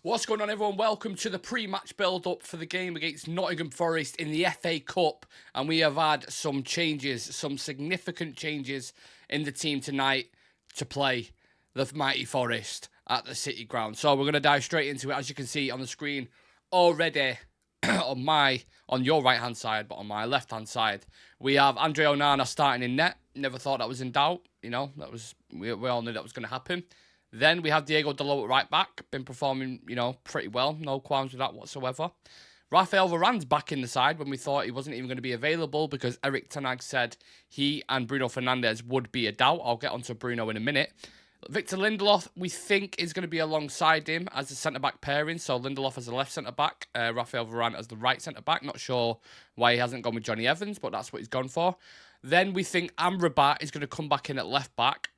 What's going on, everyone? Welcome to the pre-match build-up for the game against Nottingham Forest in the FA Cup. And we have had some changes, some significant changes in the team tonight to play the mighty Forest at the City Ground. So we're going to dive straight into it. As you can see on the screen already, on your right-hand side, but on my left-hand side, we have Andre Onana starting in net. Never thought that was in doubt. You know, we all knew that was going to happen. Then we have Diego Dalot at right back. Been performing, pretty well. No qualms with that whatsoever. Rafael Varane's back in the side when we thought he wasn't even going to be available because Erik ten Hag said he and Bruno Fernandes would be a doubt. I'll get onto Bruno in a minute. Victor Lindelof, we think, is going to be alongside him as a centre-back pairing. So Lindelof as the left centre-back, Rafael Varane as the right centre-back. Not sure why he hasn't gone with Johnny Evans, but that's what he's gone for. Then we think Amrabat is going to come back in at left-back.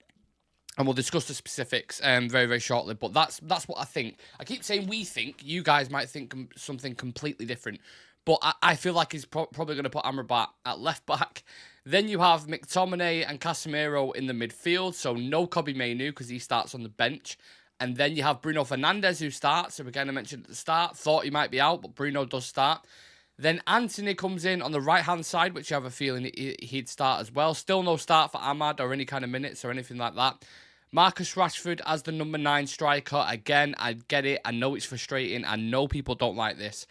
And we'll discuss the specifics very, very shortly. But that's what I think. I keep saying we think. You guys might think something completely different. But I feel like he's probably going to put Amrabat at left back. Then you have McTominay and Casemiro in the midfield. So no Kobbie Mainoo because he starts on the bench. And then you have Bruno Fernandes who starts. So again, I mentioned at the start. Thought he might be out, but Bruno does start. Then Anthony comes in on the right-hand side, which I have a feeling he'd start as well. Still no start for Ahmad or any kind of minutes or anything like that. Marcus Rashford as the number 9 striker. Again, I get it. I know it's frustrating. I know people don't like this.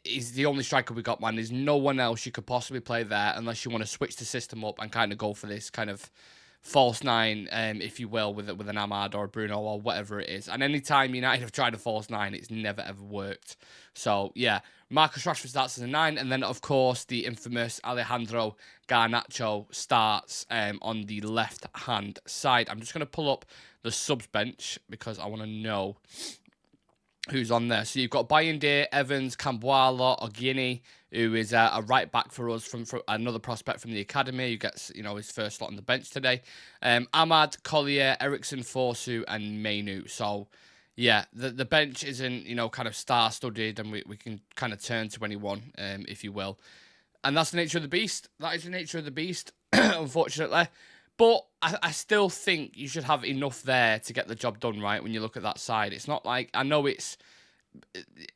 He's the only striker we got, man. There's no one else you could possibly play there unless you want to switch the system up and kind of go for this kind of false 9, if you will, with an Ahmad or a Bruno or whatever it is. And any time United have tried a false 9, it's never, ever worked. So, yeah, Marcus Rashford starts as a 9. And then, of course, the infamous Alejandro Garnacho starts on the left-hand side. I'm just going to pull up the subs bench because I want to know who's on there. So you've got Bayinde, Evans, Cambuala, Ogini, who is a right back for us from another prospect from the academy who gets, his first slot on the bench today. Ahmad, Collier, Ericsson, Forsu, and Mainoo. So, yeah, the bench isn't, kind of star-studded, and we can kind of turn to anyone, if you will. And that's the nature of the beast. That is the nature of the beast, unfortunately. But I still think you should have enough there to get the job done, right, when you look at that side. It's not like, I know it's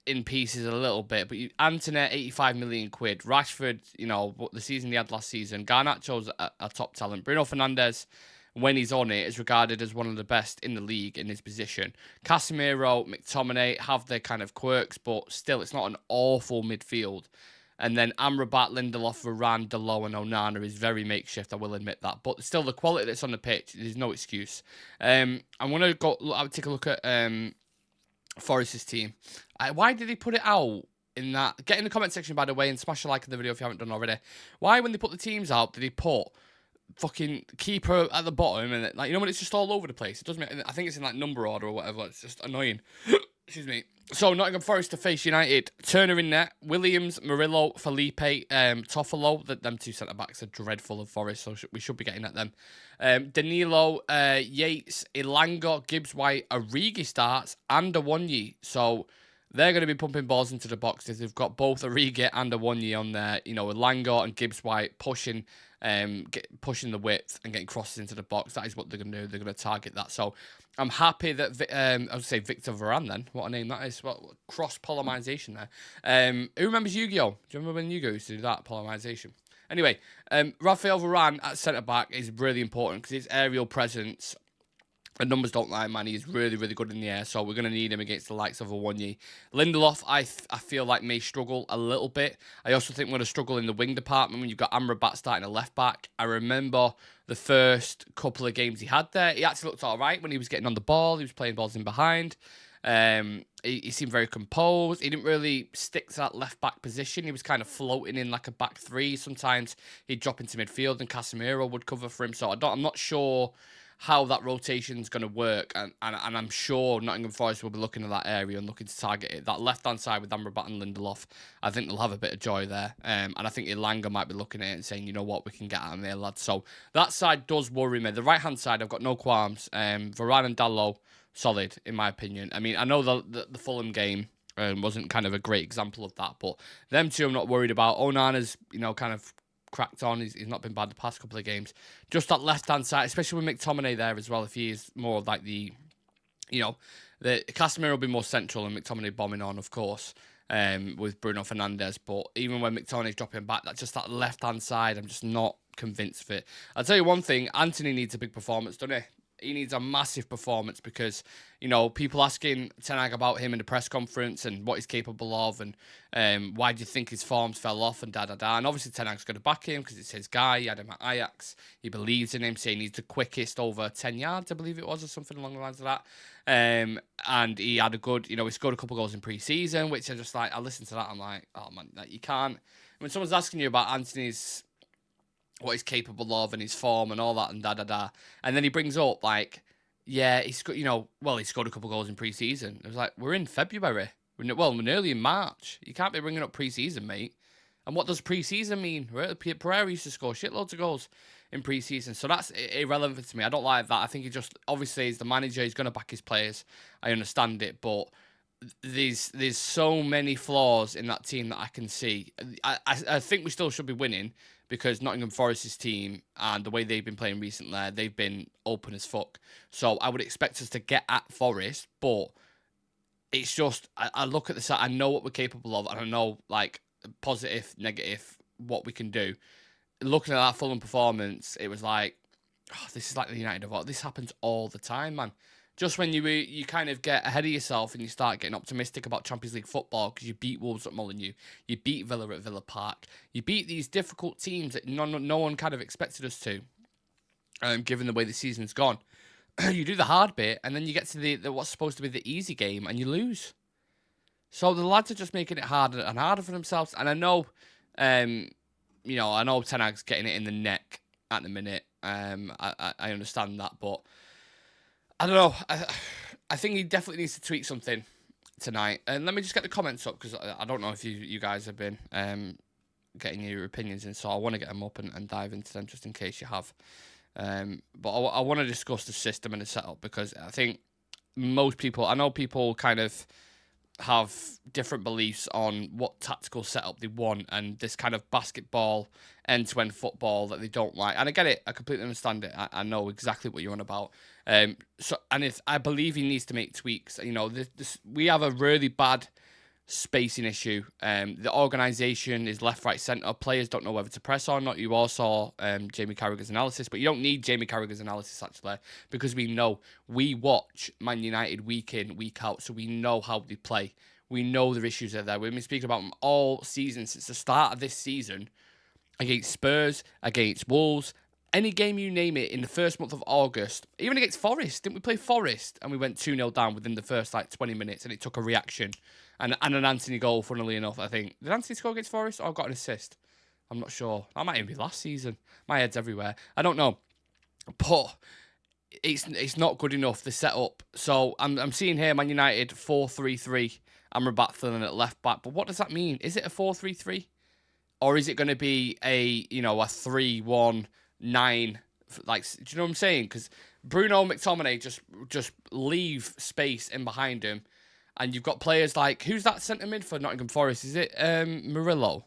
in pieces a little bit, but Anthony, 85 million quid. Rashford, the season he had last season. Garnacho's a top talent. Bruno Fernandes, when he's on it, is regarded as one of the best in the league in his position. Casemiro, McTominay have their kind of quirks, but still, it's not an awful midfield. And then Amrabat, Lindelof, Varane, Dalot, and Onana is very makeshift, I will admit that. But still, the quality that's on the pitch, there's no excuse. I'm going to take a look at Forest's team. Why did he put it out in that? Get in the comment section, by the way, and smash a like on the video if you haven't done already. Why, when they put the teams out, did he put fucking keeper at the bottom? And when it's just all over the place. It doesn't make, I think it's in number order or whatever. It's just annoying. Excuse me. So, Nottingham Forest to face United. Turner in net. Williams, Murillo, Felipe, Toffolo. Them two centre-backs are dreadful of Forest, so we should be getting at them. Danilo, Yates, Ilanga, Gibbs-White, Origi starts, and Awoniyi. So, they're going to be pumping balls into the boxes. They've got both Origi and Awoniyi on there. Ilanga and Gibbs-White pushing the width and getting crosses into the box. That is what they're going to do. They're going to target that. So I'm happy that I would say Victor Varane then. What a name that is. What cross-pollinization there. Who remembers Yu-Gi-Oh? Do you remember when Yu-Gi-Oh used to do that, pollinization? Anyway, Rafael Varane at centre-back is really important because his aerial presence, and numbers don't lie, man. He's really, really good in the air, so we're going to need him against the likes of Awoniyi. Lindelof, I feel like may struggle a little bit. I also think we're going to struggle in the wing department when you've got Amrabat starting a left-back. I remember the first couple of games he had there. He actually looked all right when he was getting on the ball. He was playing balls in behind. He seemed very composed. He didn't really stick to that left-back position. He was kind of floating in like a back three. Sometimes he'd drop into midfield and Casemiro would cover for him. So I'm not sure how that rotation is going to work, and I'm sure Nottingham Forest will be looking at that area and looking to target it. That left-hand side with Amrabat and Lindelof, I think they'll have a bit of joy there. And I think Ilanga might be looking at it and saying, you know what, we can get at him there, lads. So that side does worry me. The right-hand side, I've got no qualms. Varane and Dalot, solid, in my opinion. I mean, I know the Fulham game wasn't kind of a great example of that, but them two I'm not worried about. Onana's, kind of cracked on. He's not been bad the past couple of games. Just that left-hand side, especially with McTominay there as well, if he is more like the You know, the Casemiro will be more central and McTominay bombing on, of course, with Bruno Fernandes. But even when McTominay's dropping back, that's just that left-hand side. I'm just not convinced of it. I'll tell you one thing, Anthony needs a big performance, doesn't he? He needs a massive performance because, you know, people asking Ten Hag about him in the press conference and what he's capable of and why do you think his forms fell off and da-da-da. And obviously Ten Hag's going to back him because it's his guy. He had him at Ajax. He believes in him, saying he's the quickest over 10 yards, I believe it was, or something along the lines of that. And he had a good, you know, he scored a couple goals in pre-season, which I just like, I listened to that, I'm like, oh man, like, you can't. When someone's asking you about Anthony's what he's capable of and his form and all that and da-da-da. And then he brings up, like, yeah, he scored a couple goals in pre-season. It was like, we're in February. We're nearly in March. You can't be bringing up pre-season, mate. And what does pre-season mean? Pereira used to score shitloads of goals in pre-season. So that's irrelevant to me. I don't like that. I think he just, obviously, he's the manager. He's going to back his players. I understand it. But there's so many flaws in that team that I can see. I think we still should be winning, because Nottingham Forest's team and the way they've been playing recently, they've been open as fuck. So I would expect us to get at Forest, but it's just, I look at the side, I know what we're capable of, and I know, like, positive, negative, what we can do. Looking at that Fulham performance, it was like, oh, this is like the United of all. This happens all the time, man. Just when you kind of get ahead of yourself and you start getting optimistic about Champions League football because you beat Wolves at Molineux, you beat Villa at Villa Park, you beat these difficult teams that no one kind of expected us to, given the way the season's gone. You do the hard bit, and then you get to the what's supposed to be the easy game, and you lose. So the lads are just making it harder and harder for themselves. And I know, I know Ten Hag's getting it in the neck at the minute. I understand that, but I don't know. I think he definitely needs to tweak something tonight. And let me just get the comments up, because I don't know if you guys have been getting your opinions in, so I want to get them up and dive into them just in case you have. But I want to discuss the system and the setup, because I think most people, I know people kind of have different beliefs on what tactical setup they want and this kind of basketball end-to-end football that they don't like. And I get it. I completely understand it. I know exactly what you're on about. I believe he needs to make tweaks. You know, we have a really bad spacing issue. The organisation is left, right, centre. Players don't know whether to press or not. You all saw Jamie Carragher's analysis, but you don't need Jamie Carragher's analysis, actually, because we watch Man United week in, week out, so we know how they play. We know the issues are there. We've been speaking about them all season, since the start of this season, against Spurs, against Wolves, any game you name it in the first month of August, even against Forest. Didn't we play Forest and we went 2-0 down within the first 20 minutes, and it took a reaction and an Anthony goal, funnily enough, I think. Did Anthony score against Forest or got an assist? I'm not sure. That might even be last season. My head's everywhere. I don't know. But it's not good enough, the setup. So I'm seeing here Man United 4-3-3, Amrabat filling at left back. But what does that mean? Is it a 4-3-3? Or is it going to be a 3-1-9? Like, do you know what I'm saying? Because Bruno and McTominay just leave space in behind him. And you've got players like, who's that centre mid for Nottingham Forest? Is it Murillo?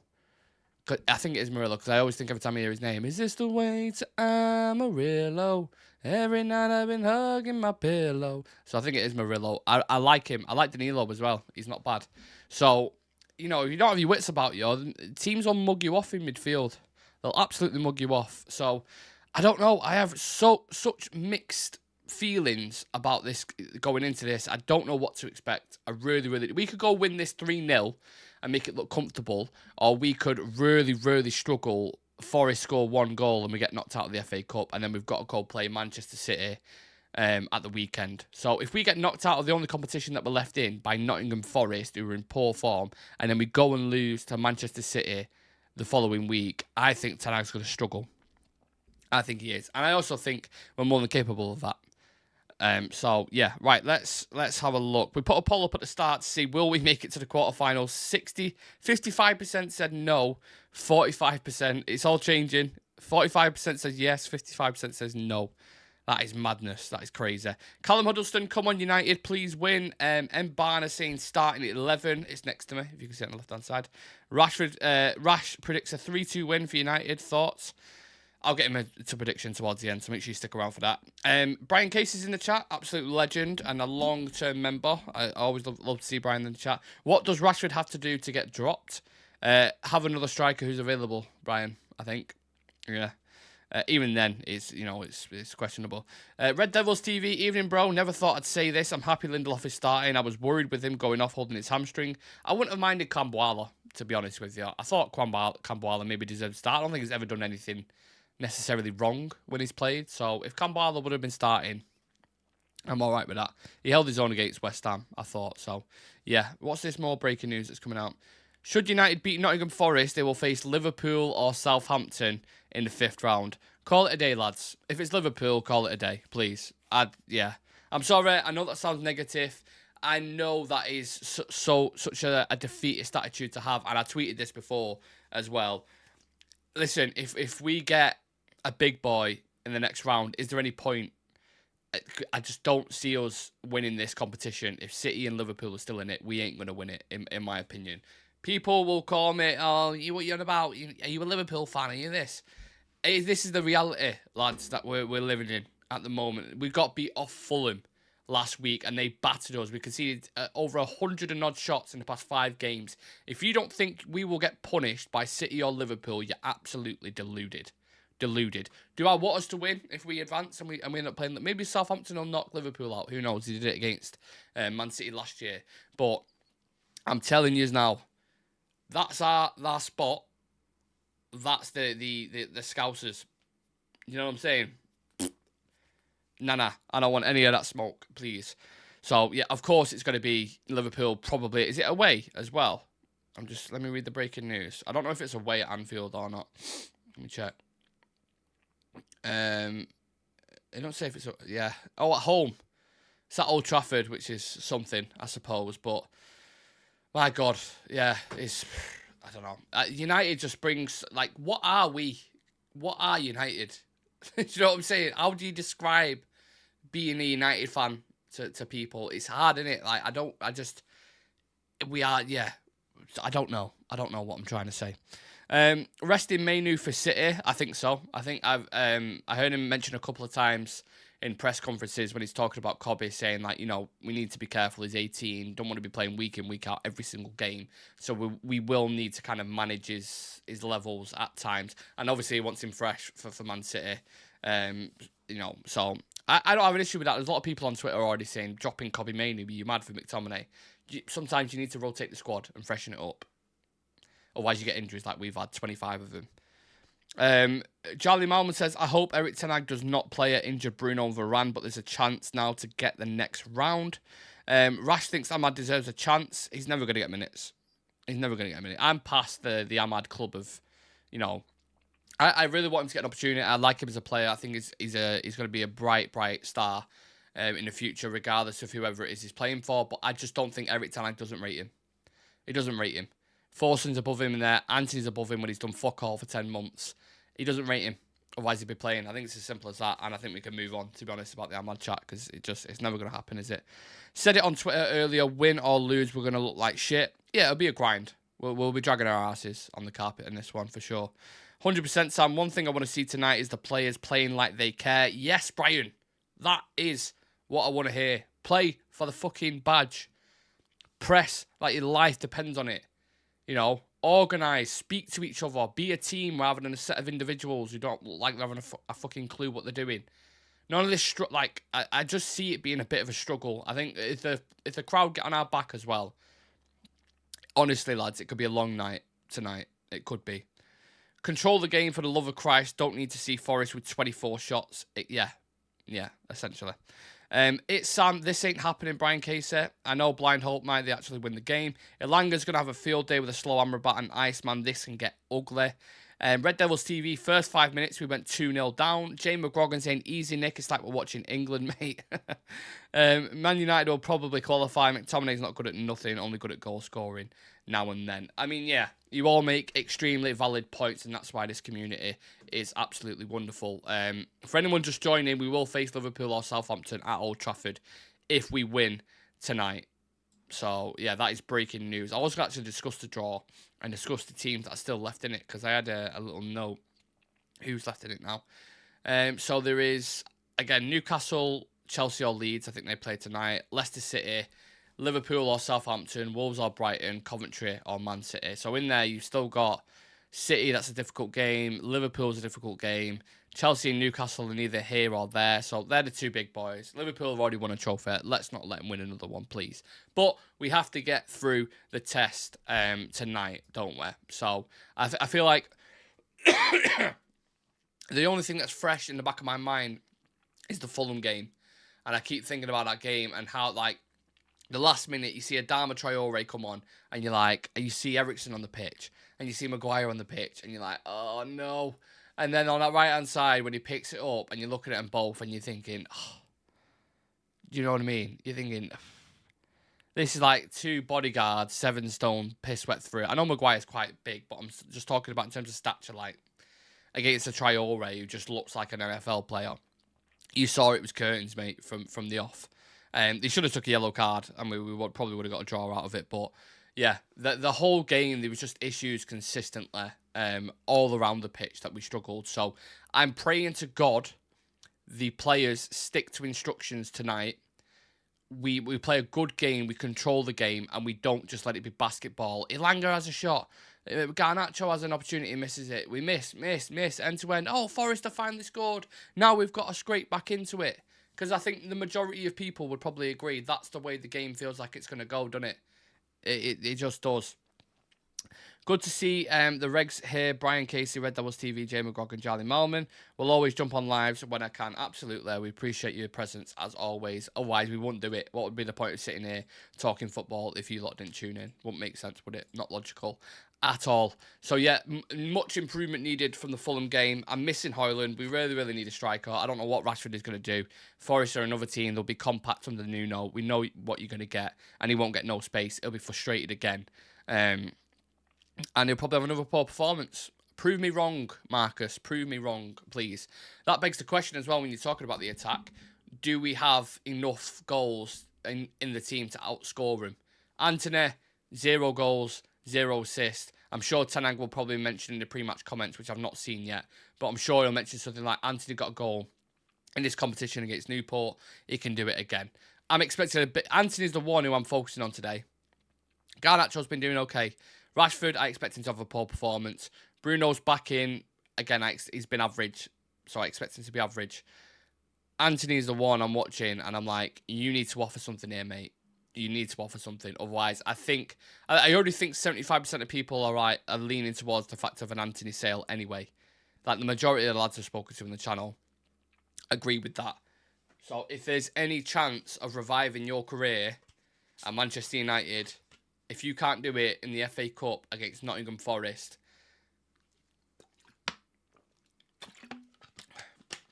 I think it is Murillo, because I always think every time I hear his name, is this the way to Amarillo? Every night I've been hugging my pillow. So I think it is Murillo. I like him. I like Danilo as well. He's not bad. So, if you don't have your wits about you, teams will mug you off in midfield. They'll absolutely mug you off. So, I don't know. I have such mixed feelings about this going into this. I don't know what to expect. I really, we could go win this 3-0 and make it look comfortable, or we could really, really struggle. Forest score one goal and we get knocked out of the FA Cup, and then we've got to go play Manchester City at the weekend. So if we get knocked out of the only competition that we're left in by Nottingham Forest, who are in poor form, and then we go and lose to Manchester City the following week, I think Ten Hag's going to struggle. I think he is. And I also think we're more than capable of that. So yeah, right, let's have a look. We put a poll up at the start to see, will we make it to the quarterfinals? 55% said no, 45%, it's all changing. 45% says yes, 55% says no. That is madness. That is crazy. Callum Huddleston, come on United, please win. M. Barner saying starting at 11. It's next to me, if you can see it on the left-hand side. Rash predicts a 3-2 win for United. Thoughts? I'll get him to prediction towards the end, so make sure you stick around for that. Brian Case is in the chat, absolute legend and a long-term member. I always love to see Brian in the chat. What does Rashford have to do to get dropped? Have another striker who's available, Brian, I think. Yeah. Even then, it's questionable. Red Devils TV, evening bro. Never thought I'd say this. I'm happy Lindelof is starting. I was worried with him going off holding his hamstring. I wouldn't have minded Kambuala, to be honest with you. I thought Kambuala maybe deserved to start. I don't think he's ever done anything necessarily wrong when he's played. So if Kambuala would have been starting, I'm all right with that. He held his own against West Ham, I thought. So, yeah. What's this more breaking news that's coming out? Should United beat Nottingham Forest, they will face Liverpool or Southampton in the 5th round. Call it a day, lads. If it's Liverpool, call it a day, please. Yeah. I'm sorry. I know that sounds negative. I know that is such a defeatist attitude to have, and I tweeted this before as well. Listen, if we get a big boy in the next round, is there any point? I just don't see us winning this competition. If City and Liverpool are still in it, we ain't going to win it, in my opinion. People will call me, oh, what you on about? Are you a Liverpool fan? Are you this? This is the reality, lads, that we're living in at the moment. We got beat off Fulham last week, and they battered us. We conceded over 100 and odd shots in the past 5 games. If you don't think we will get punished by City or Liverpool, you're absolutely deluded. Do I want us to win if we advance and we end up playing? Maybe Southampton will knock Liverpool out. Who knows? He did it against Man City last year. But I'm telling you now, that's our spot. That's the Scousers. You know what I'm saying? Nah. I don't want any of that smoke, please. So, yeah, of course it's going to be Liverpool probably. Is it away as well? Let me read the breaking news. I don't know if it's away at Anfield or not. Let me check. I don't say if it's... Yeah. Oh, at home. It's at Old Trafford, which is something, I suppose. But, my God, yeah, it's... I don't know. United just brings... Like, what are we? What are United? Do you know what I'm saying? How do you describe being a United fan to people? It's hard, isn't it? Like, we are, yeah. I don't know what I'm trying to say. Resting Mainoo for City, I think so. I think I heard him mention a couple of times in press conferences when he's talking about Kobe, saying like, we need to be careful. He's 18, don't want to be playing week in, week out every single game. So we will need to kind of manage his levels at times. And obviously he wants him fresh for Man City. So I don't have an issue with that. There's a lot of people on Twitter already saying dropping Kobe Mainoo, are you mad for McTominay? Sometimes you need to rotate the squad and freshen it up. Otherwise you get injuries like we've had 25 of them. Charlie Malman says, I hope Eric Ten Hag does not play at injured Bruno and Varane, but there's a chance now to get the next round. Rash thinks Ahmad deserves a chance. He's never going to get minutes. I'm past the Ahmad club of, I really want him to get an opportunity. I like him as a player. I think he's going to be a bright star in the future, regardless of whoever it is he's playing for. But I just don't think Eric Ten Hag doesn't rate him. He doesn't rate him. Forson's above him in there. Anthony's above him when he's done fuck all for 10 months. He doesn't rate him. Otherwise, he'd be playing. I think it's as simple as that. And I think we can move on, to be honest, about the Ahmad chat, because it's never going to happen, is it? Said it on Twitter earlier, win or lose, we're going to look like shit. Yeah, it'll be a grind. We'll be dragging our asses on the carpet in this one, for sure. 100% Sam, one thing I want to see tonight is the players playing like they care. Yes, Brian. That is what I want to hear. Play for the fucking badge. Press like your life depends on it. Organise, speak to each other, be a team rather than a set of individuals who don't look like they're having a fucking clue what they're doing. None of this, I just see it being a bit of a struggle. I think if the crowd get on our back as well, honestly, lads, it could be a long night tonight. It could be. Control the game for the love of Christ. Don't need to see Forest with 24 shots. Yeah, essentially. It's Sam. This ain't happening, Brian Casey. I know blind hope might they actually win the game. Ilanga's going to have a field day with a slow Amrabat and Iceman. This can get ugly. Red Devils TV, first 5 minutes, we went 2-0 down. Jay McGrogan saying, easy, Nick. It's like we're watching England, mate. Man United will probably qualify. McTominay's not good at nothing, only good at goal scoring now and then. I mean, yeah, you all make extremely valid points, and that's why this community is absolutely wonderful. For anyone just joining, we will face Liverpool or Southampton at Old Trafford if we win tonight. So, yeah, that is breaking news. I was going to actually discuss the draw and discuss the teams that are still left in it, because I had a little note Who's left in it now? So there is, again, Newcastle, Chelsea or Leeds. I think they play tonight. Leicester City, Liverpool or Southampton, Wolves or Brighton, Coventry or Man City. So in there, you've still got City, that's a difficult game. Liverpool's a difficult game. Chelsea and Newcastle are neither here or there. So they're the two big boys. Liverpool have already won a trophy. Let's not let them win another one, please. But we have to get through the test tonight, don't we? So I feel like the only thing that's fresh in the back of my mind is the Fulham game. And I keep thinking about that game and how, like, the last minute, you see Adama Traore come on, and you're like, and you see Eriksen on the pitch, and you see Maguire on the pitch, and you're like, oh no. And then on that right-hand side, when he picks it up, and you're looking at them both, and you're thinking, oh, do you know what I mean? You're thinking, this is like two bodyguards, 7 stone, piss wet through it. I know Maguire's quite big, but I'm just talking about in terms of stature, like, against a Traore who just looks like an NFL player. You saw it was curtains, mate, from the off. They should have took a yellow card, and we probably would have got a draw out of it. But yeah, the whole game, there was just issues consistently all around the pitch that we struggled. So I'm praying to God the players stick to instructions tonight. We play a good game, we control the game, and we don't just let it be basketball. Ilanga has a shot. Garnacho has an opportunity, misses it. We miss, end to end. Oh, Forrester finally scored. Now we've got to scrape back into it. Because I think the majority of people would probably agree that's the way the game feels like it's going to go, doesn't it? It just does. Good to see the regs here. Brian Casey, Red Devils TV, Jay McGrog and Charlie Malman. We'll always jump on lives when I can. Absolutely. We appreciate your presence as always. Otherwise, we wouldn't do it. What would be the point of sitting here talking football if you lot didn't tune in? Wouldn't make sense, would it? Not logical at all. So yeah, much improvement needed from the Fulham game. I'm missing Højlund. We really need a striker. I don't know what Rashford is going to do. Forest are another team. They'll be compact under Nuno. We know what you're going to get, and he won't get no space. He'll be frustrated again. And he'll probably have another poor performance. Prove me wrong, Marcus. Prove me wrong, please. That begs the question as well when you're talking about the attack. Do we have enough goals in the team to outscore him? Anthony, 0 goals, 0 assists. I'm sure Ten will probably mention in the pre-match comments, which I've not seen yet, but I'm sure he'll mention something like Anthony got a goal in this competition against Newport. He can do it again. I'm expecting a bit. Anthony's the one who I'm focusing on today. Garnacho's been doing okay. Rashford, I expect him to have a poor performance. Bruno's back in. Again, he's been average, so I expect him to be average. Anthony's the one I'm watching, and I'm like, you need to offer something here, mate. You need to offer something. Otherwise, I already think 75% of people are leaning towards the fact of an Anthony sale anyway. Like, the majority of the lads I've spoken to on the channel agree with that. So if there's any chance of reviving your career at Manchester United, if you can't do it in the FA Cup against Nottingham Forest,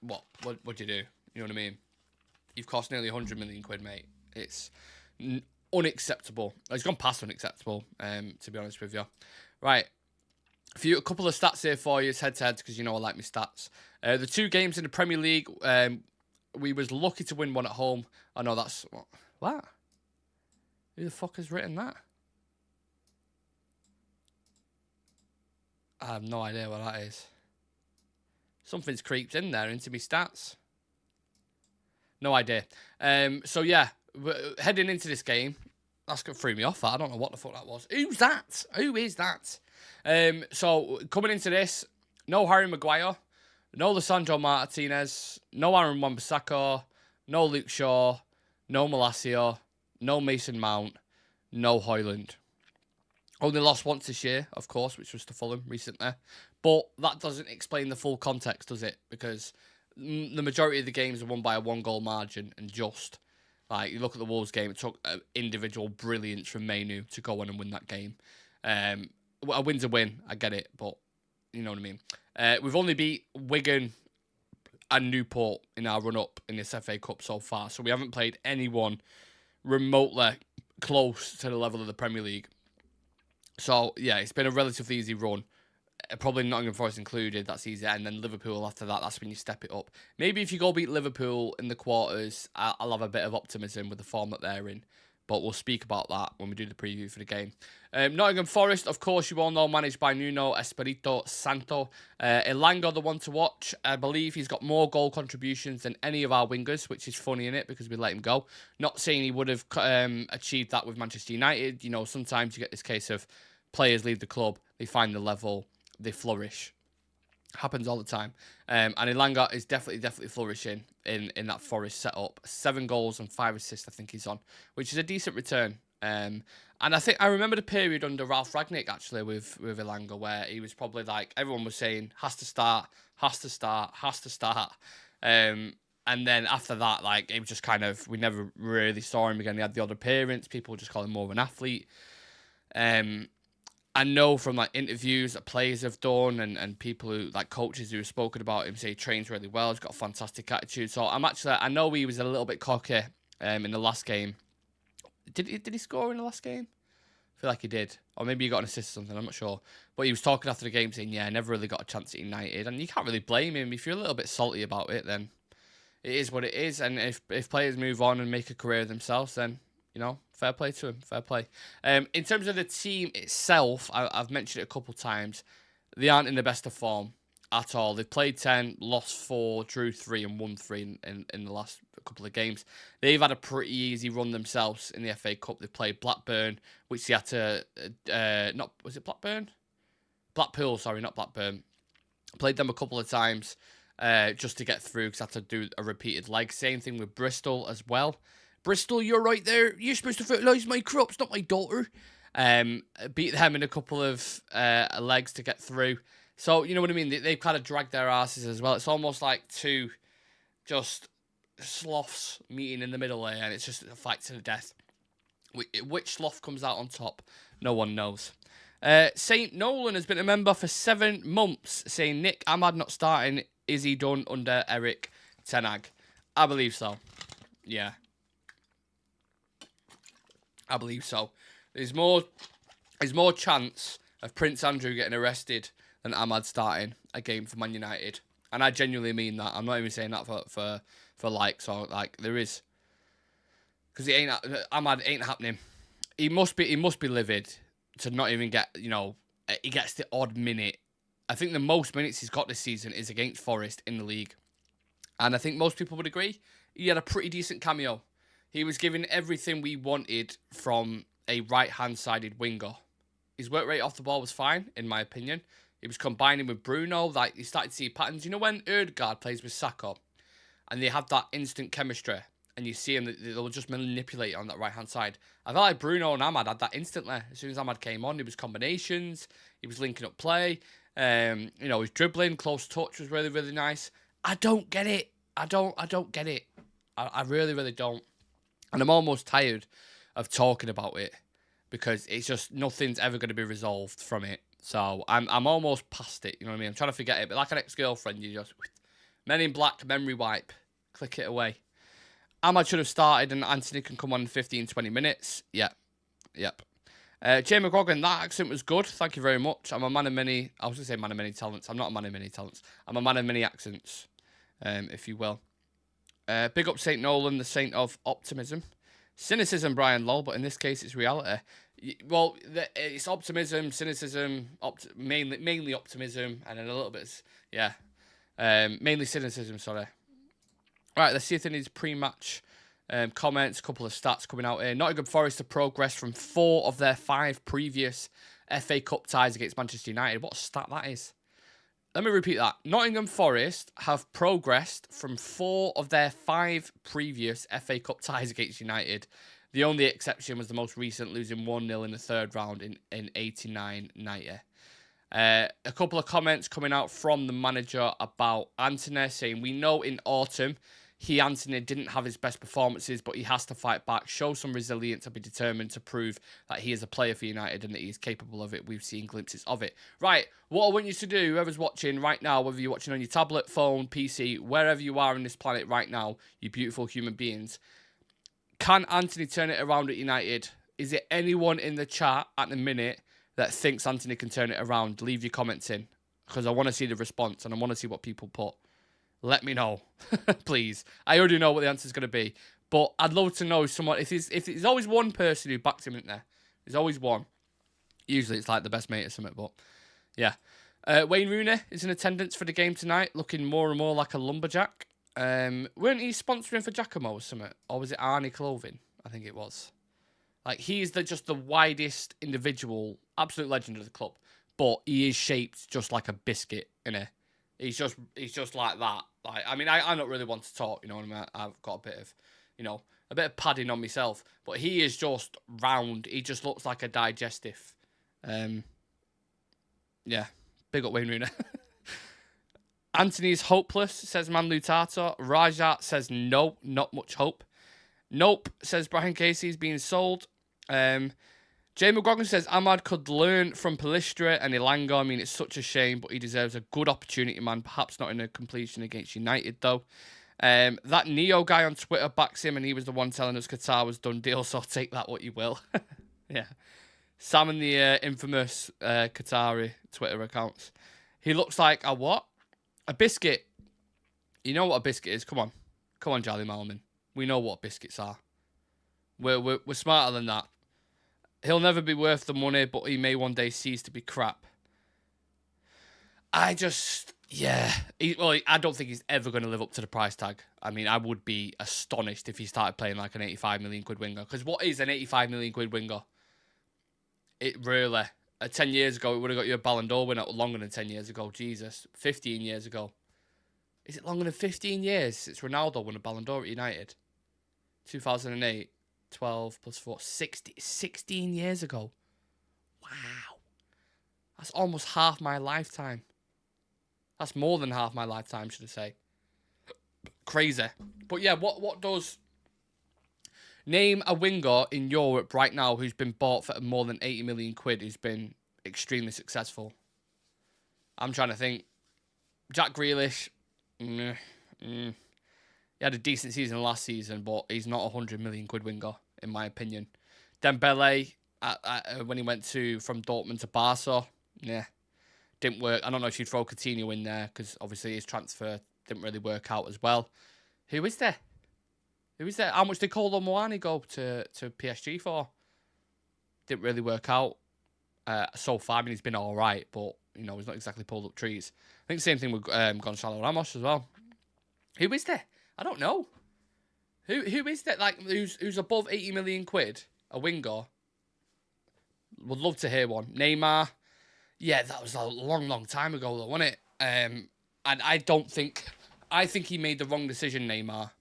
what'd you do? You know what I mean? You've cost nearly 100 million quid, mate. It's unacceptable. It's gone past unacceptable, to be honest with you. Right. A couple of stats here for you. It's head-to-head, because you know I like my stats. The 2 games in the Premier League, we was lucky to win one at home. I know that's... What? Who the fuck has written that? I have no idea what that is. Something's creeped in there into my stats. No idea. So yeah, heading into this game, that's going to throw me off. I don't know what the fuck that was. Who's that? Who is that? So coming into this, no Harry Maguire, no Lisandro Martinez, no Aaron Wan-Bissaka, no Luke Shaw, no Malacia, no Mason Mount, no Højlund. Only lost once this year, of course, which was to Fulham recently. But that doesn't explain the full context, does it? Because the majority of the games are won by a 1-goal margin, and just, like, you look at the Wolves game, it took individual brilliance from Mainoo to go on and win that game. A win's a win, I get it, but you know what I mean. We've only beat Wigan and Newport in our run-up in this FA Cup so far, so we haven't played anyone remotely close to the level of the Premier League. So, yeah, it's been a relatively easy run. Probably Nottingham Forest included, that's easy. And then Liverpool after that, that's when you step it up. Maybe if you go beat Liverpool in the quarters, I'll have a bit of optimism with the form that they're in. But we'll speak about that when we do the preview for the game. Nottingham Forest, of course, you all know, managed by Nuno Espirito Santo. Elanga, the one to watch. I believe he's got more goal contributions than any of our wingers, which is funny, innit? Because we let him go. Not saying he would have achieved that with Manchester United. You know, sometimes you get this case of players leave the club, they find the level, they flourish. Happens all the time. And Elanga is definitely flourishing in that Forest setup. 7 goals and 5 assists, I think he's on, which is a decent return. And I think I remember the period under Ralph Rangnick, actually, with Elanga, where he was probably like, everyone was saying, has to start. And then after that, like, it was just kind of, we never really saw him again. He had the odd appearance. People just call him more of an athlete. I know from like interviews that players have done and people who, like coaches who have spoken about him, say he trains really well, he's got a fantastic attitude. So I know he was a little bit cocky in the last game. Did he score in the last game? I feel like he did. Or maybe he got an assist or something, I'm not sure. But he was talking after the game saying, yeah, I never really got a chance at United. And you can't really blame him. If you're a little bit salty about it, then it is what it is. And if players move on and make a career of themselves, then, you know, fair play to him. Fair play. In terms of the team itself, I've mentioned it a couple of times. They aren't in the best of form at all. They've played 10, lost 4, drew 3, and won 3 in the last couple of games. They've had a pretty easy run themselves in the FA Cup. They played Blackburn, which they had to... was it Blackburn? Blackpool, sorry, not Blackburn. Played them a couple of times just to get through because they had to do a repeated leg. Same thing with Bristol as well. Bristol, you're right there. You're supposed to fertilise my crops, not my daughter. Beat them in a couple of legs to get through. So, you know what I mean? They've kind of dragged their asses as well. It's almost like two just sloths meeting in the middle there, and it's just a fight to the death. Which sloth comes out on top? No one knows. St. Nolan has been a member for 7 months, saying, Nick Ahmad not starting. Is he done under Eric Ten Hag? I believe so. Yeah. I believe so. There's more chance of Prince Andrew getting arrested than Ahmad starting a game for Man United. And I genuinely mean that. I'm not even saying that for likes or like there is. Because Ahmad ain't happening. He must be livid to not even get, you know, he gets the odd minute. I think the most minutes he's got this season is against Forest in the league. And I think most people would agree. He had a pretty decent cameo. He was giving everything we wanted from a right-hand-sided winger. His work rate off the ball was fine, in my opinion. He was combining with Bruno. Like, you started to see patterns. You know when Ødegaard plays with Saka and they have that instant chemistry and you see them, they'll just manipulate on that right-hand side. I felt like Bruno and Ahmad had that instantly. As soon as Ahmad came on, it was combinations. He was linking up play. You know, his dribbling, close touch was really, really nice. I don't get it. I don't get it. I really, really don't. And I'm almost tired of talking about it because it's just nothing's ever going to be resolved from it. So I'm almost past it. You know what I mean? I'm trying to forget it. But like an ex-girlfriend, you just Men in Black memory wipe, click it away. Ahmad should have started, and Anthony can come on in 15, 20 minutes. Yep. Jay McGogan, that accent was good. Thank you very much. I'm a man of many. I was going to say man of many talents. I'm not a man of many talents. I'm a man of many accents, if you will. Big up St. Nolan, the saint of optimism. Cynicism, Brian Lowell, but in this case, it's reality. Well, it's optimism, cynicism, mainly optimism, and then a little bit, mainly cynicism, sorry. Right, let's see if there needs pre-match comments, a couple of stats coming out here. Nottingham Forest have progressed from 4 of their 5 previous FA Cup ties against Manchester United. What a stat that is. Let me repeat that. Nottingham Forest have progressed from 4 of their 5 previous FA Cup ties against United. The only exception was the most recent, losing 1-0 in the 3rd round in 89-90. A couple of comments coming out from the manager about Anthony, saying, we know in autumn, Anthony didn't have his best performances, but he has to fight back, show some resilience and be determined to prove that he is a player for United and that he is capable of it. We've seen glimpses of it. Right, what I want you to do, whoever's watching right now, whether you're watching on your tablet, phone, PC, wherever you are on this planet right now, you beautiful human beings, can Anthony turn it around at United? Is there anyone in the chat at the minute that thinks Anthony can turn it around? Leave your comments in, because I want to see the response and I want to see what people put. Let me know, please. I already know what the answer is going to be, But I'd love to know someone, if there's always one person who backs him, isn't there? There's always one. Usually it's like the best mate or something, but yeah. Wayne Rooney is in attendance for the game tonight, looking more and more like a lumberjack. Weren't he sponsoring for Giacomo or something? Or was it Arnie Clothing? I think it was. Like, he's just the widest individual, absolute legend of the club. But he is shaped just like a biscuit, innit? He's just like that. Like, I mean, I'm not really one to talk, you know what I mean? I've got a bit of, a bit of padding on myself. But he is just round. He just looks like a digestive. Yeah. Big up Wayne Rooney. Anthony's hopeless, says Manlu Tata. Rajat says no, not much hope. Nope, says Brian Casey's being sold. Jay McGrogan says Ahmad could learn from Palistra and Ilanga. I mean, it's such a shame, but he deserves a good opportunity, man. Perhaps not in a completion against United, though. That Neo guy on Twitter backs him, and he was the one telling us Qatar was done deal, so take that what you will. Yeah. Sam and the infamous Qatari Twitter accounts. He looks like a what? A biscuit. You know what a biscuit is? Come on. Come on, Charlie Malman. We know what biscuits are. We're smarter than that. He'll never be worth the money, but he may one day cease to be crap. I don't think he's ever going to live up to the price tag. I mean, I would be astonished if he started playing like an 85 million quid winger. Because what is an 85 million quid winger? It really... 10 years ago, it would have got you a Ballon d'Or winner. Longer than 10 years ago. Jesus. 15 years ago. Is it longer than 15 years since Ronaldo won a Ballon d'Or at United? 2008. 12 plus 4. 16 years ago. Wow. That's almost half my lifetime. That's more than half my lifetime, should I say. Crazy. But yeah, what does... Name a winger in Europe right now who's been bought for more than 80 million quid who's been extremely successful. I'm trying to think. Jack Grealish. He had a decent season last season, but he's not a 100 million quid winger, in my opinion. Dembele, when he went from Dortmund to Barca, didn't work. I don't know if you'd throw Coutinho in there, because obviously his transfer didn't really work out as well. Who is there? How much did Kolo Muani go to PSG for? Didn't really work out so far. I mean, he's been all right, but, he's not exactly pulled up trees. I think the same thing with Gonzalo Ramos as well. Who is there? I don't know. Who is that? Like, who's above 80 million quid? A winger? Would love to hear one. Neymar? Yeah, that was a long time ago, though, wasn't it? And I think he made the wrong decision, Neymar.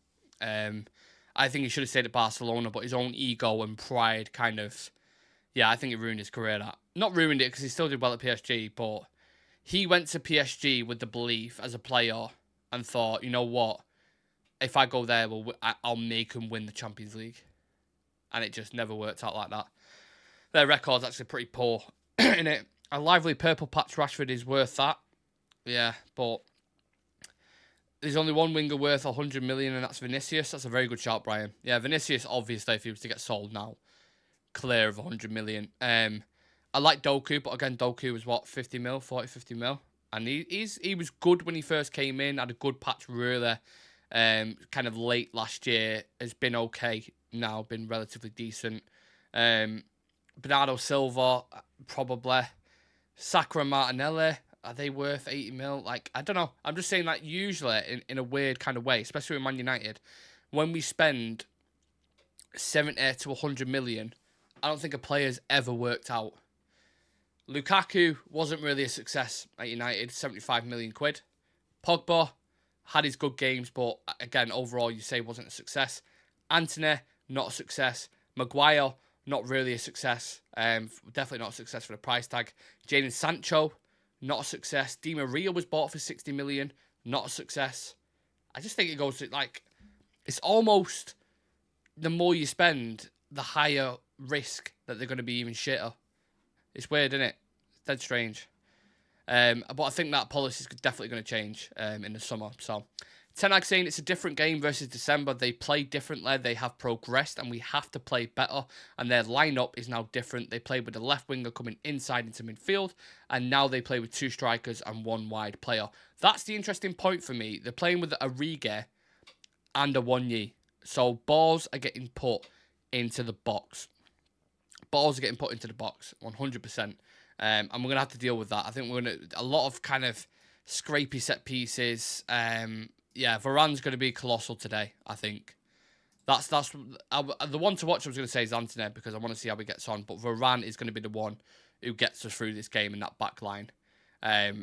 I think he should have stayed at Barcelona, but his own ego and pride kind of... Yeah, I think it ruined his career. Not ruined it, because he still did well at PSG, but he went to PSG with the belief as a player and thought, you know what? If I go there, I'll make him win the Champions League. And it just never worked out like that. Their record's actually pretty poor, innit? A lively purple patch Rashford is worth that. Yeah, but... There's only one winger worth 100 million, and that's Vinicius. That's a very good shout, Brian. Yeah, Vinicius, obviously, if he was to get sold now, clear of 100 million. I like Doku, but again, Doku was, 50 mil? And he was good when he first came in, had a good patch really, kind of late last year, has been okay now, been relatively decent. Bernardo Silva, probably. Saka and Martinelli, are they worth 80 mil? Like, I don't know. I'm just saying, like, usually, in a weird kind of way, especially with Man United, when we spend 70 to 100 million, I don't think a player's ever worked out. Lukaku wasn't really a success at United, 75 million quid. Pogba had his good games, but again, overall, you say wasn't a success. Antony, not a success. Maguire, not really a success. Definitely not a success for the price tag. Jadon Sancho, not a success. Di Maria was bought for 60 million. Not a success. I just think it goes to, like, it's almost the more you spend, the higher risk that they're going to be even shitter. It's weird, isn't it? It's dead strange. But I think that policy is definitely going to change in the summer. So, Ten Hag saying it's a different game versus December. They play differently. They have progressed, and we have to play better. And their lineup is now different. They played with the left winger coming inside into midfield, and now they play with two strikers and one wide player. That's the interesting point for me. They're playing with a Riga and a Wanyi. So balls are getting put into the box. Balls are getting put into the box, 100%. And we're going to have to deal with that. I think we're going to... A lot of kind of scrapey set pieces. Yeah, Varane's going to be colossal today, I think. That's the one to watch I was going to say is Anthony, because I want to see how he gets on. But Varane is going to be the one who gets us through this game in that back line.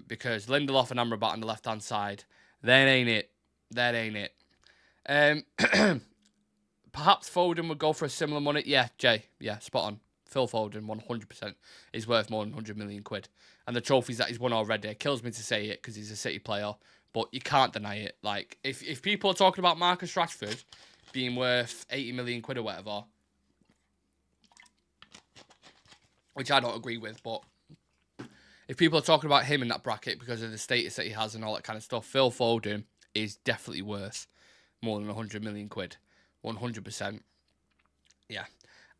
Because Lindelof and Amrabat on the left-hand side, that ain't it. That ain't it. Perhaps Foden would go for a similar money. Yeah, Jay. Yeah, spot on. Phil Foden, 100%, is worth more than 100 million quid. And the trophies that he's won already, it kills me to say it because he's a City player, but you can't deny it. Like, if people are talking about Marcus Rashford being worth 80 million quid or whatever, which I don't agree with, but if people are talking about him in that bracket because of the status that he has and all that kind of stuff, Phil Foden is definitely worth more than 100 million quid. 100%. Yeah.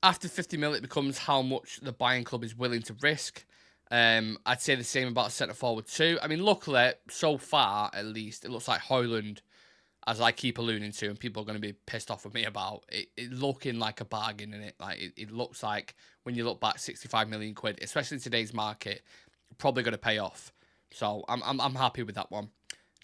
After 50 mil, it becomes how much the buying club is willing to risk. I'd say the same about centre forward too. I mean, luckily, so far at least, it looks like Højlund, as I keep alluding to, and people are going to be pissed off with me about it looking like a bargain in it. Like it looks like when you look back, 65 million quid, especially in today's market, probably going to pay off. So I'm happy with that one.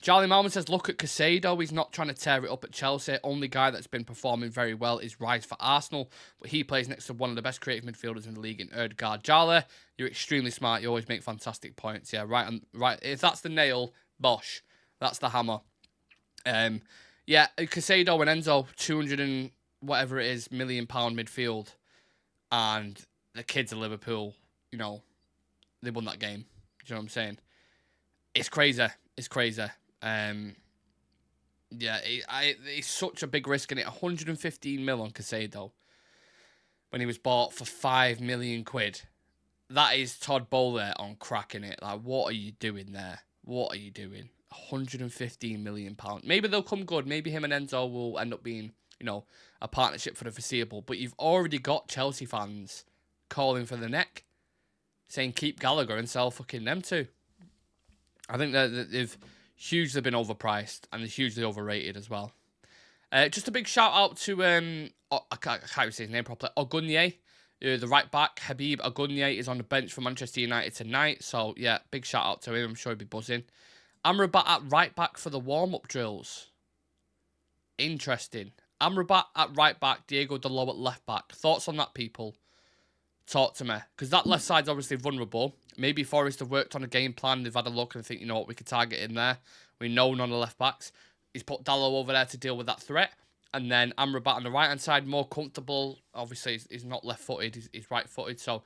Charlie Malman says, look at Casado. He's not trying to tear it up at Chelsea. Only guy that's been performing very well is Rice for Arsenal. But he plays next to one of the best creative midfielders in the league in Ødegaard. Charlie, you're extremely smart. You always make fantastic points. Yeah, right. If that's the nail, bosh. That's the hammer. Yeah, Casado and Enzo, 200 and whatever it is, million pound midfield. And the kids of Liverpool, you know, they won that game. Do you know what I'm saying? It's crazy. It's crazy. Yeah, it's such a big risk in it. 115 mil on Casado when he was bought for 5 million quid. That is Todd Bowley on cracking it. Like, what are you doing there? What are you doing? 115 million pounds. Maybe they'll come good. Maybe him and Enzo will end up being, you know, a partnership for the foreseeable. But you've already got Chelsea fans calling for the neck, saying keep Gallagher and sell fucking them two. I think that they've hugely been overpriced and they're hugely overrated as well. Just a big shout out to I can't even say his name properly. Ogunye, the right back. Habib Ogunye is on the bench for Manchester United tonight. So yeah, big shout out to him. I'm sure he'll be buzzing. Amrabat at right back for the warm-up drills. Interesting. Amrabat at right back. Diego Dalot at left back. Thoughts on that, people? Talk to me. Because that left side's obviously vulnerable. Maybe Forest have worked on a game plan. They've had a look and think, you know what, we could target in there. We know none of the left backs. He's put Dalot over there to deal with that threat. And then Amrabat on the right-hand side, more comfortable. Obviously, he's not left-footed. He's right-footed. So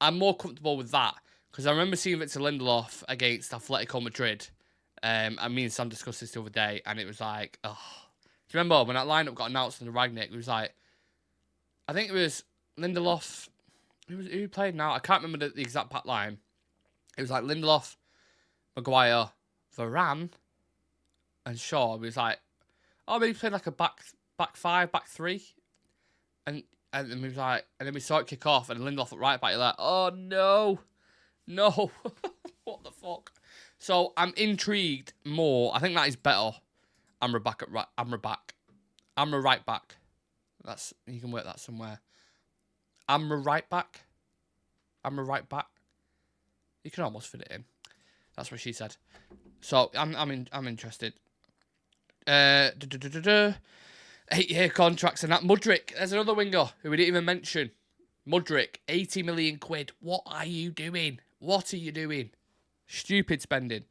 I'm more comfortable with that. Because I remember seeing Victor Lindelof against Atletico Madrid. And me and Sam discussed this the other day. And it was like, oh. Do you remember when that lineup got announced in the Ragnick? It was like, I think it was Lindelof. Who played now? I can't remember the exact pack line. It was like Lindelof, Maguire, Varane, and Shaw. It was like, oh, maybe played like a back five, back three, and then we was like, and then we saw it kick off, and Lindelof at right back. You're like, oh no, what the fuck? So I'm intrigued more. I think that is better. Amrabat at right. Amra right back. That's, you can work that somewhere. Amra right back. You can almost fit it in. That's what she said. So I'm interested. 8-year contracts and that. Mudryk, there's another winger who we didn't even mention. Mudryk, 80 million quid. What are you doing? What are you doing? Stupid spending.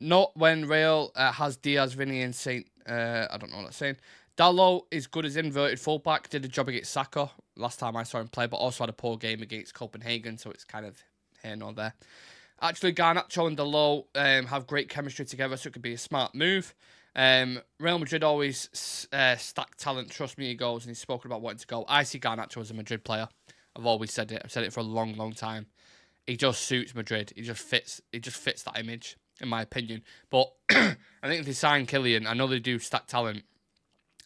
Not when Real has Diaz, Vinny, and Saint. I don't know what that's saying. Dalot is good as inverted fullback. Did a job against Saka last time I saw him play, but also had a poor game against Copenhagen, so it's kind of here nor there. Actually, Garnacho and Dalot have great chemistry together, so it could be a smart move. Real Madrid always stack talent. Trust me, he goes, and he's spoken about wanting to go. I see Garnacho as a Madrid player. I've always said it. I've said it for a long, long time. He just suits Madrid. He just fits that image, in my opinion. But I think if they sign Kylian, I know they do stack talent.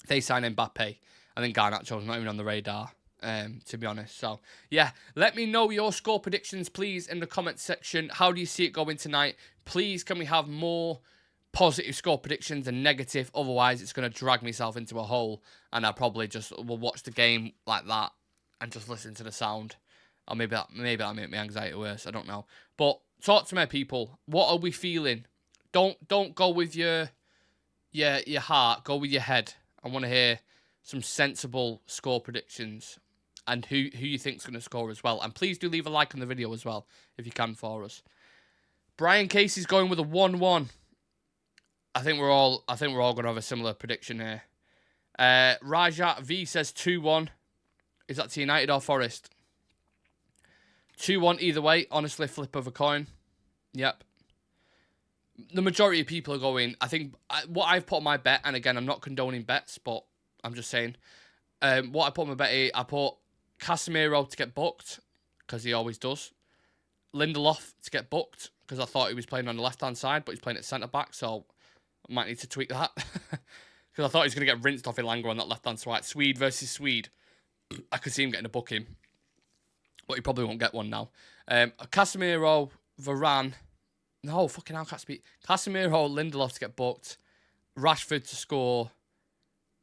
If they sign Mbappe, I think Garnacho's not even on the radar, to be honest. So, yeah, let me know your score predictions, please, in the comments section. How do you see it going tonight? Please, can we have more positive score predictions and negative. Otherwise, it's going to drag myself into a hole, and I probably just will watch the game like that and just listen to the sound. Or maybe that'll make my anxiety worse. I don't know. But talk to me, people. What are we feeling? Don't go with your heart. Go with your head. I want to hear some sensible score predictions and who you think's going to score as well. And please do leave a like on the video as well if you can for us. Brian Casey's going with a 1-1. I think we're all going to have a similar prediction here. Rajat V says 2-1. Is that to United or Forest? 2-1 either way. Honestly, flip of a coin. Yep. The majority of people are going. I think what I've put on my bet, and again, I'm not condoning bets, but I'm just saying. What I put on my bet, I put Casemiro to get booked because he always does. Lindelof to get booked because I thought he was playing on the left-hand side, but he's playing at centre-back, so I might need to tweak that. Because I thought he was going to get rinsed off Elanga on that left-hand side. Swede versus Swede. I could see him getting a booking, but he probably won't get one now. Casemiro, Varane. No, fucking hell, can't speak. Casemiro, Lindelof to get booked. Rashford to score.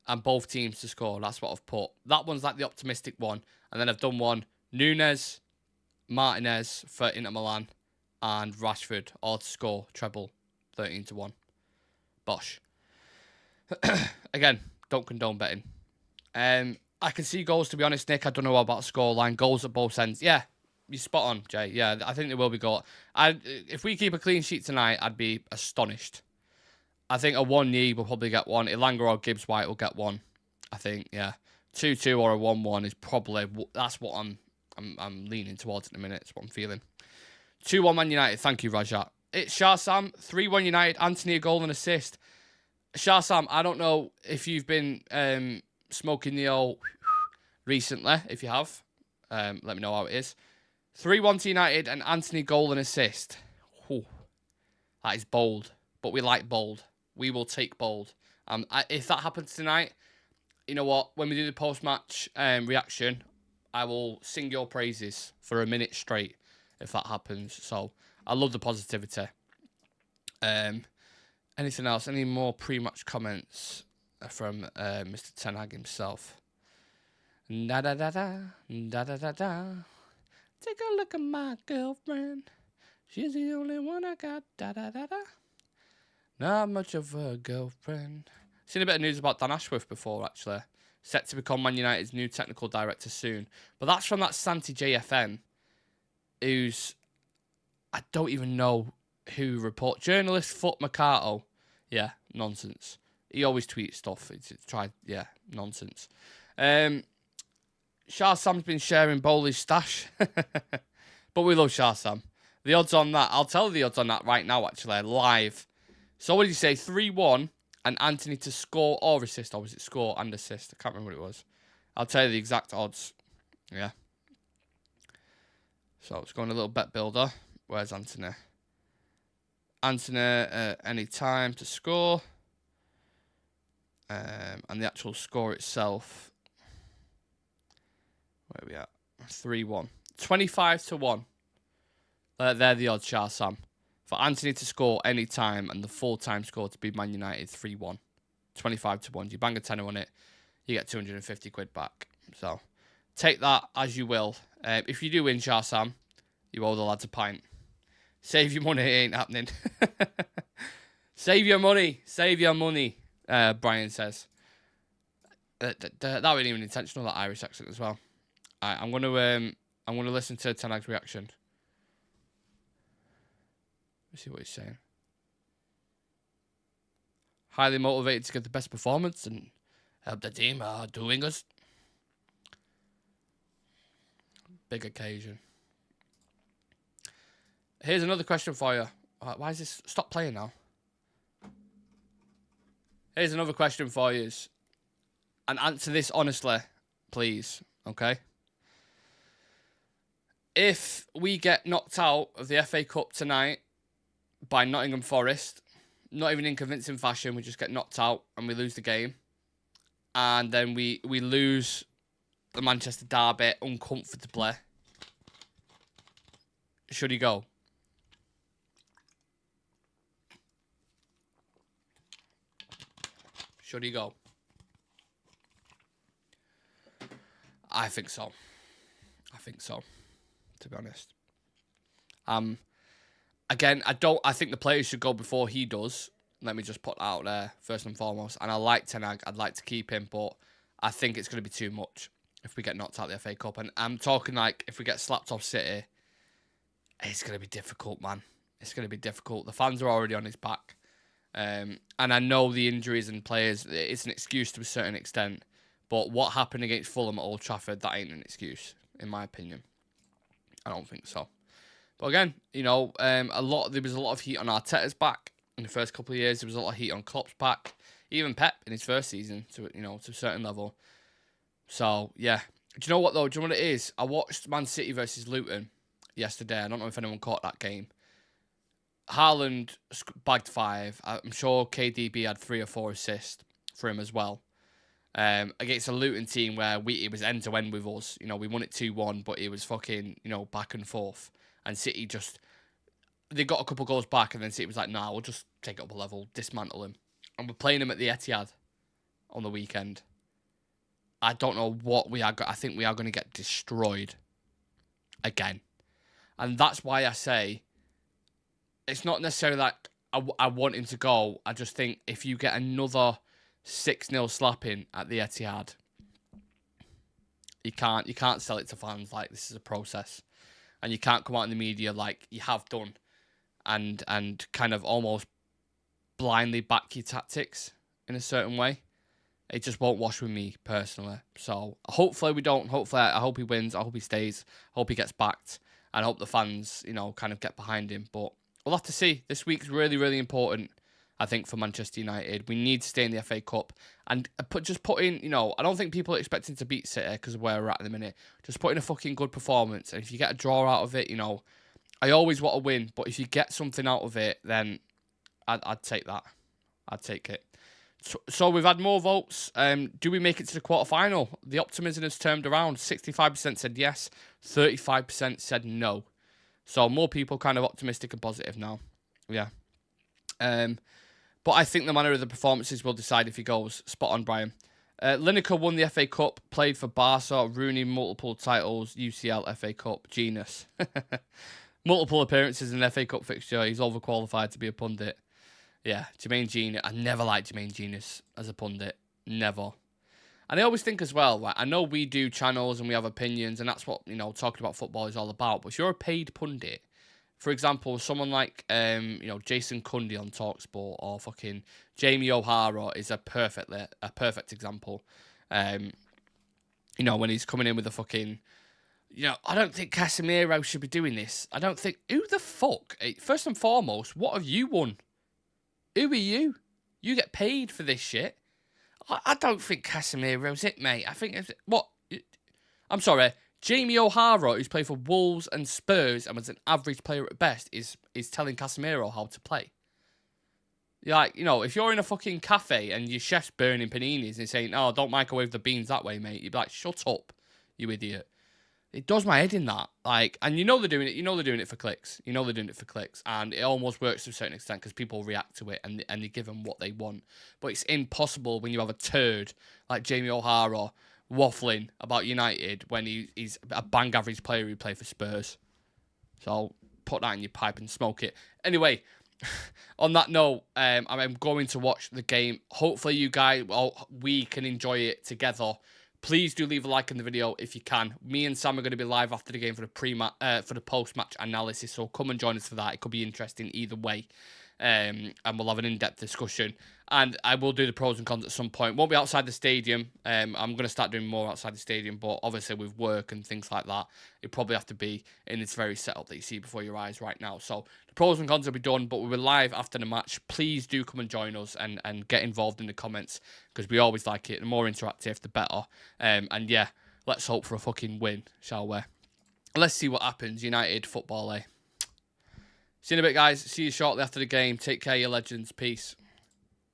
And both teams to score. That's what I've put. That one's like the optimistic one. And then I've done one. Nunes, Martinez for Inter Milan. And Rashford all to score. Treble. 13-1. Bosh. Again, don't condone betting. I can see goals, to be honest, Nick. I don't know about scoreline. Goals at both ends. Yeah, you're spot on, Jay. Yeah, I think there will be goals. If we keep a clean sheet tonight, I'd be astonished. I think a 1-0 will probably get one. Elanga or Gibbs-White will get one. I think, yeah. 2-2 or a 1-1 is probably... That's what I'm leaning towards at the minute. That's what I'm feeling. 2-1 Man United. Thank you, Rajat. It's Shah Sam. 3-1 United. Anthony, a goal and assist. Shah Sam, I don't know if you've been smoking the old recently. If you have, let me know how it is. 3-1 to United and Anthony, goal and assist. Whew. That is bold. But we like bold. We will take bold. If that happens tonight, you know what? When we do the post-match reaction, I will sing your praises for a minute straight if that happens. So, I love the positivity. Anything else? Any more pre-match comments from Mr. Ten Hag himself? Da-da-da-da, da-da-da-da. Take a look at my girlfriend. She's the only one I got. Da-da-da-da. Not much of a girlfriend. Seen a bit of news about Dan Ashworth before, actually. Set to become Man United's new technical director soon. But that's from that Santi JFN, who's... I don't even know who report. Journalist Foot Mercato. Yeah, nonsense. He always tweets stuff. Nonsense. Shah Sam's been sharing Bowley's stash. But we love Shah Sam. The odds on that, I'll tell you the odds on that right now, actually, live. So what did you say? 3-1 and Anthony to score or assist, or was it score and assist? I can't remember what it was. I'll tell you the exact odds. Yeah. So it's going a little bet builder. Where's Anthony? Anthony, any time to score. And the actual score itself. Where are we at? 3-1. 25-1. They're the odds, Shah Sam. For Anthony to score any time and the full-time score to be Man United 3-1. 25-1. You bang a tenner on it, you get 250 quid back. So, take that as you will. If you do win, Shah Sam, you owe the lads a pint. Save your money, it ain't happening. Save your money. Save your money, Brian says. That wasn't even intentional, that Irish accent as well. I'm gonna listen to Ten Hag's reaction. Let's see what he's saying. Highly motivated to get the best performance and help the team doing us. Big occasion. Here's another question for you. Why is this? Stop playing now. Here's another question for you. And answer this honestly, please. Okay? If we get knocked out of the FA Cup tonight by Nottingham Forest, not even in convincing fashion, we just get knocked out and we lose the game. And then we lose the Manchester derby uncomfortably. Should he go? Should he go? I think so. To be honest. Again, I think the players should go before he does. Let me just put that out there first and foremost. And I like Ten Hag. I'd like to keep him, but I think it's going to be too much if we get knocked out of the FA Cup. And I'm talking like if we get slapped off City, it's going to be difficult, man. It's going to be difficult. The fans are already on his back. And I know the injuries and players, it's an excuse to a certain extent. But what happened against Fulham at Old Trafford, that ain't an excuse, in my opinion. I don't think so. But again, you know, there was a lot of heat on Arteta's back in the first couple of years. There was a lot of heat on Klopp's back. Even Pep in his first season, to a certain level. So, yeah. Do you know what, though? Do you know what it is? I watched Man City versus Luton yesterday. I don't know if anyone caught that game. Haaland bagged 5. I'm sure KDB had 3 or 4 assists for him as well. Against a Luton team where it was end-to-end with us. You know, we won it 2-1, but it was fucking, back and forth. And City they got a couple goals back, and then City was like, nah, we'll just take it up a level, dismantle him. And we're playing him at the Etihad on the weekend. I don't know what we are. I think we are going to get destroyed again. And that's why I say it's not necessarily like I want him to go. I just think if you get another 6-0 slapping at the Etihad, you can't sell it to fans like this is a process. And you can't come out in the media like you have done and kind of almost blindly back your tactics in a certain way. It just won't wash with me personally. So hopefully we don't. Hopefully I hope he wins. I hope he stays. I hope he gets backed. And I hope the fans, kind of get behind him. But we'll have to see. This week's really, really important, I think, for Manchester United. We need to stay in the FA Cup. And just put in, I don't think people are expecting to beat City because of where we're at the minute. Just put in a fucking good performance. And if you get a draw out of it, I always want to win. But if you get something out of it, then I'd take that. I'd take it. So we've had more votes. Do we make it to the quarterfinal? The optimism has turned around. 65% said yes. 35% said no. So more people kind of optimistic and positive now. Yeah. But I think the manner of the performances will decide if he goes. Spot on, Brian. Lineker won the FA Cup, played for Barca, Rooney, multiple titles, UCL, FA Cup, genius. Multiple appearances in the FA Cup fixture. He's overqualified to be a pundit. Yeah, Jermaine Genius. I never liked Jermaine Genius as a pundit. Never. And I always think as well, right, I know we do channels and we have opinions, and that's what, talking about football is all about. But if you're a paid pundit, for example, someone like, Jason Cundy on TalkSport or fucking Jamie O'Hara is a perfect example. When he's coming in with a fucking, I don't think Casemiro should be doing this. I don't think, who the fuck? First and foremost, what have you won? Who are you? You get paid for this shit. I don't think Casemiro's it, mate. I think it's... What? I'm sorry. Jamie O'Hara, who's played for Wolves and Spurs and was an average player at best, is telling Casemiro how to play. Like, if you're in a fucking cafe and your chef's burning paninis and saying, oh, don't microwave the beans that way, mate, you'd be like, shut up, you idiot. It does my head in that. Like, and they're doing it. They're doing it for clicks. They're doing it for clicks. And it almost works to a certain extent because people react to it and they give them what they want. But it's impossible when you have a turd like Jamie O'Hara waffling about United when he's a bang average player who played for Spurs. So put that in your pipe and smoke it. Anyway, on that note, I'm going to watch the game. Hopefully you guys, we can enjoy it together. Please do leave a like in the video if you can. Me and Sam are going to be live after the game for the post-match analysis, so come and join us for that. It could be interesting either way, and we'll have an in-depth discussion. And I will do the pros and cons at some point. Won't be outside the stadium. I'm going to start doing more outside the stadium, but obviously with work and things like that, it probably have to be in this very setup that you see before your eyes right now. So the pros and cons will be done, but we'll be live after the match. Please do come and join us and get involved in the comments because we always like it. The more interactive, the better. And yeah, let's hope for a fucking win, shall we? Let's see what happens. United football, eh? See you in a bit, guys. See you shortly after the game. Take care, you legends. Peace.